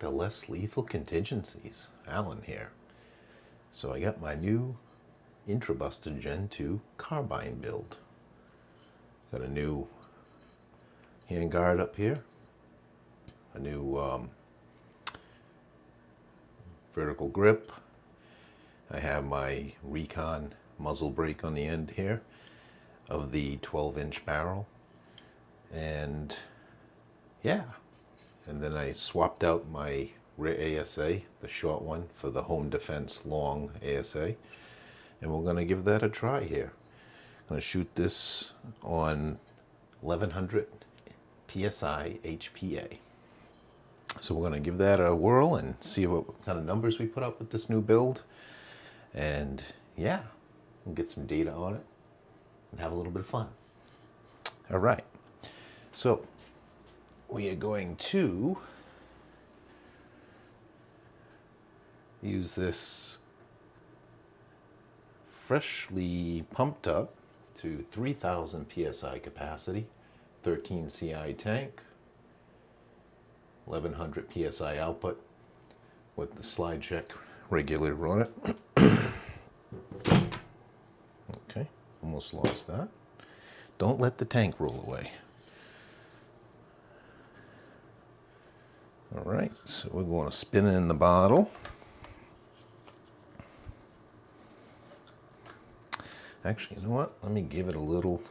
to less lethal contingencies. Alan here. So I got my new IntruBuster Gen 2 Carbine Build. Got a new handguard up here, a new vertical grip. I have my recon muzzle brake on the end here of the 12-inch barrel. And yeah, and then I swapped out my rear ASA, the short one, for the home defense long ASA. And we're going to give that a try here. I'm going to shoot this on 1100 PSI HPA. So we're going to give that a whirl and see what kind of numbers we put up with this new build. And yeah, we'll get some data on it and have a little bit of fun. All right. So we are going to use this freshly pumped up to 3000 PSI capacity, 13 CI tank, 1100 PSI output with the slide check regulator on it. Okay, almost lost that. Don't let the tank roll away. All right, so we're going to spin it in the bottle. Actually, you know what? Let me give it a little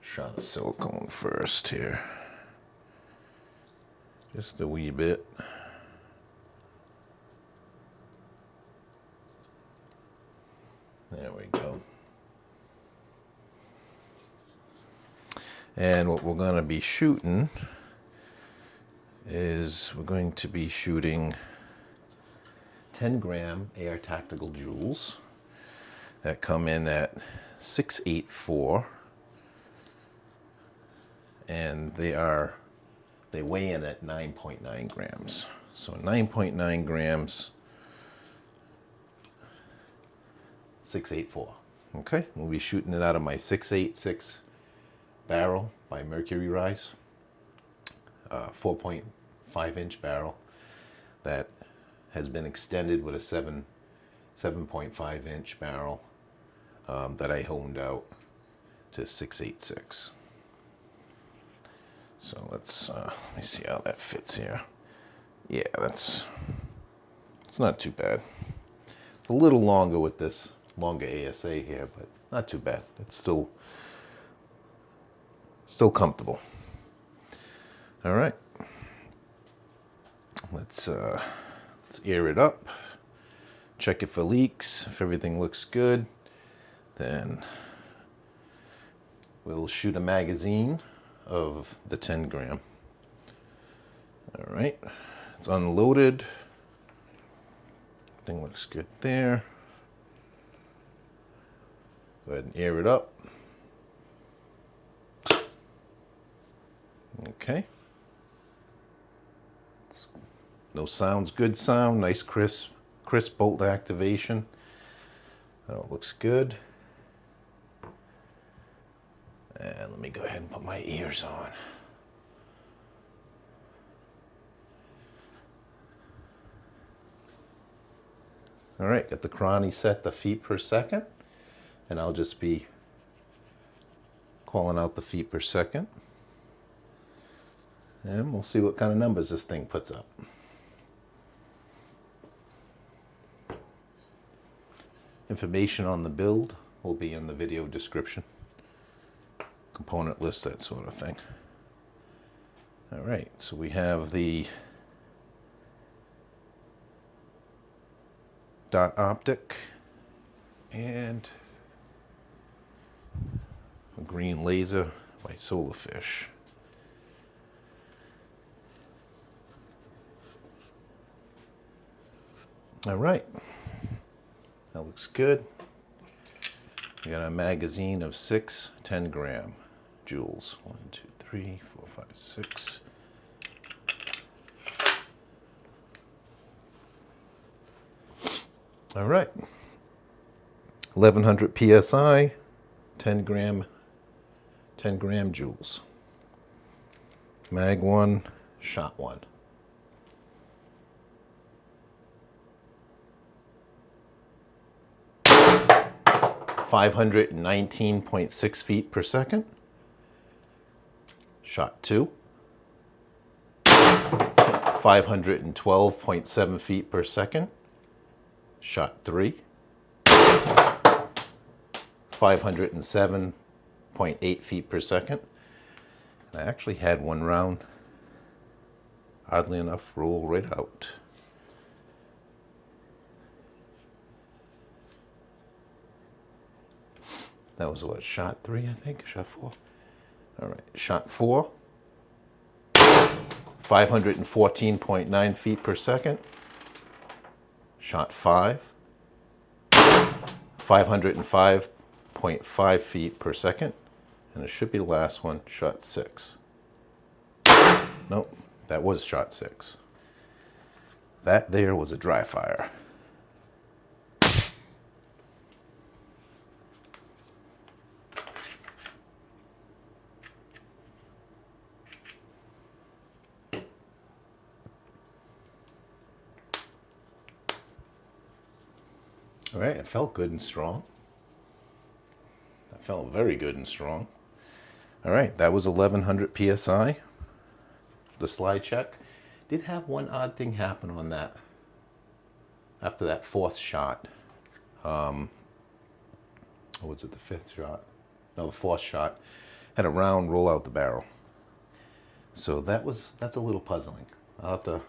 shot of silicone first here. Just a wee bit. There we go. And what we're going to be shooting is we're going to be shooting 10-gram ART Joules that come in at 684, and they weigh in at 9.9 grams. So 9.9 grams, 684. Okay, we'll be shooting it out of my 686 barrel by Mercury Rise, 4.5-inch barrel that has been extended with a 7.5-inch barrel that I honed out to 686. So let's let me see how that fits here. Yeah, it's not too bad. It's a little longer with this longer ASA here, but not too bad. It's still comfortable. All right, let's air it up, check it for leaks. If everything looks good, then we'll shoot a magazine of the 10-gram. All right, it's unloaded. Everything looks good there. Go ahead and air it up. Okay. No sounds, good sound, nice crisp bolt activation. That looks good. And let me go ahead and put my ears on. All right, got the chrony set to feet per second, and I'll just be calling out the feet per second. And we'll see what kind of numbers this thing puts up. Information on the build will be in the video description. Component list, that sort of thing. All right, so we have the dot optic and a green laser by Solarfish. All right, that looks good. We got a magazine of 6 10-gram Joules. 1, 2, 3, 4, 5, 6. All right, 1100 PSI, 10-gram Joules. Mag 1, shot 1. 519.6 feet per second. Shot 2, 512.7 feet per second. Shot 3, 507.8 feet per second. And I actually had one round, oddly enough, roll right out. That was what, shot 3, I think, shot 4. All right, shot 4, 514.9 feet per second. Shot 5, 505.5 feet per second. And it should be the last one, shot 6. Nope, that was shot 6. That there was a dry fire. All right, it felt good and strong. That felt very good and strong. All right, that was 1100 PSI. The slide check. Did have one odd thing happen on that. After that 4th shot. Or was it the 5th shot? No, the 4th shot. Had a round roll out the barrel. So that's a little puzzling. I'll have to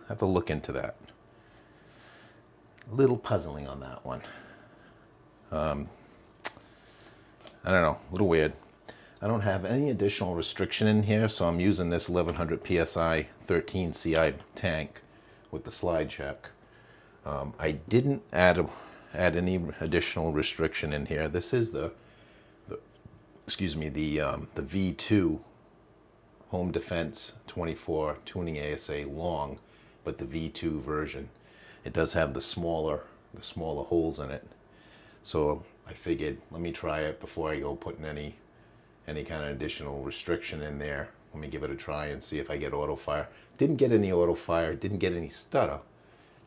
have to look into that. A little puzzling on that one. I don't know, a little weird. I don't have any additional restriction in here, so I'm using this 1100 PSI 13 CI tank with the slide check. I didn't add any additional restriction in here. This is the V2 Home Defense 24 Tuning ASA Long, but the V2 version. It does have the smaller holes in it. So I figured, let me try it before I go putting any kind of additional restriction in there. Let me give it a try and see if I get auto fire. Didn't get any auto fire, didn't get any stutter,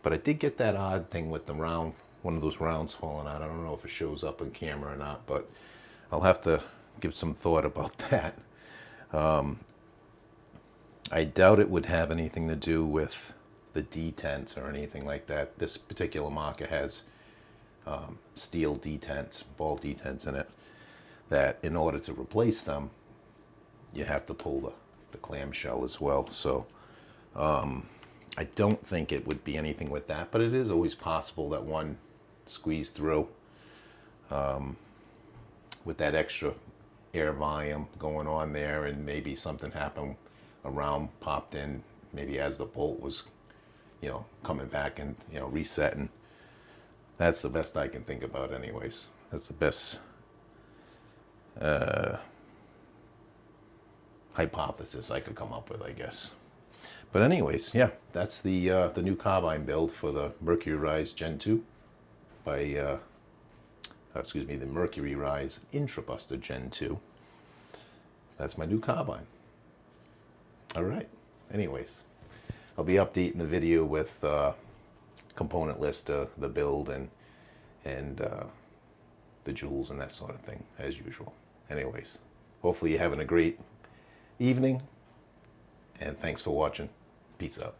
but I did get that odd thing with the round, one of those rounds falling out. I don't know if it shows up on camera or not, but I'll have to give some thought about that. I doubt it would have anything to do with the detents or anything like that. This particular marker has steel detents, ball detents in it, that in order to replace them, you have to pull the clamshell as well. So I don't think it would be anything with that, but it is always possible that one squeezed through with that extra air volume going on there, and maybe something happened, a round popped in, maybe as the bolt was, coming back and, resetting. That's the best I can think about anyways. That's the best hypothesis I could come up with, I guess. But anyways, yeah, that's the new carbine build for the Mercury Rise Gen 2 by, the Mercury Rise IntruBuster Gen 2. That's my new carbine. All right, anyways, I'll be updating the video with component list, the build and the Joules and that sort of thing, as usual. Anyways, hopefully you're having a great evening, and thanks for watching. Peace out.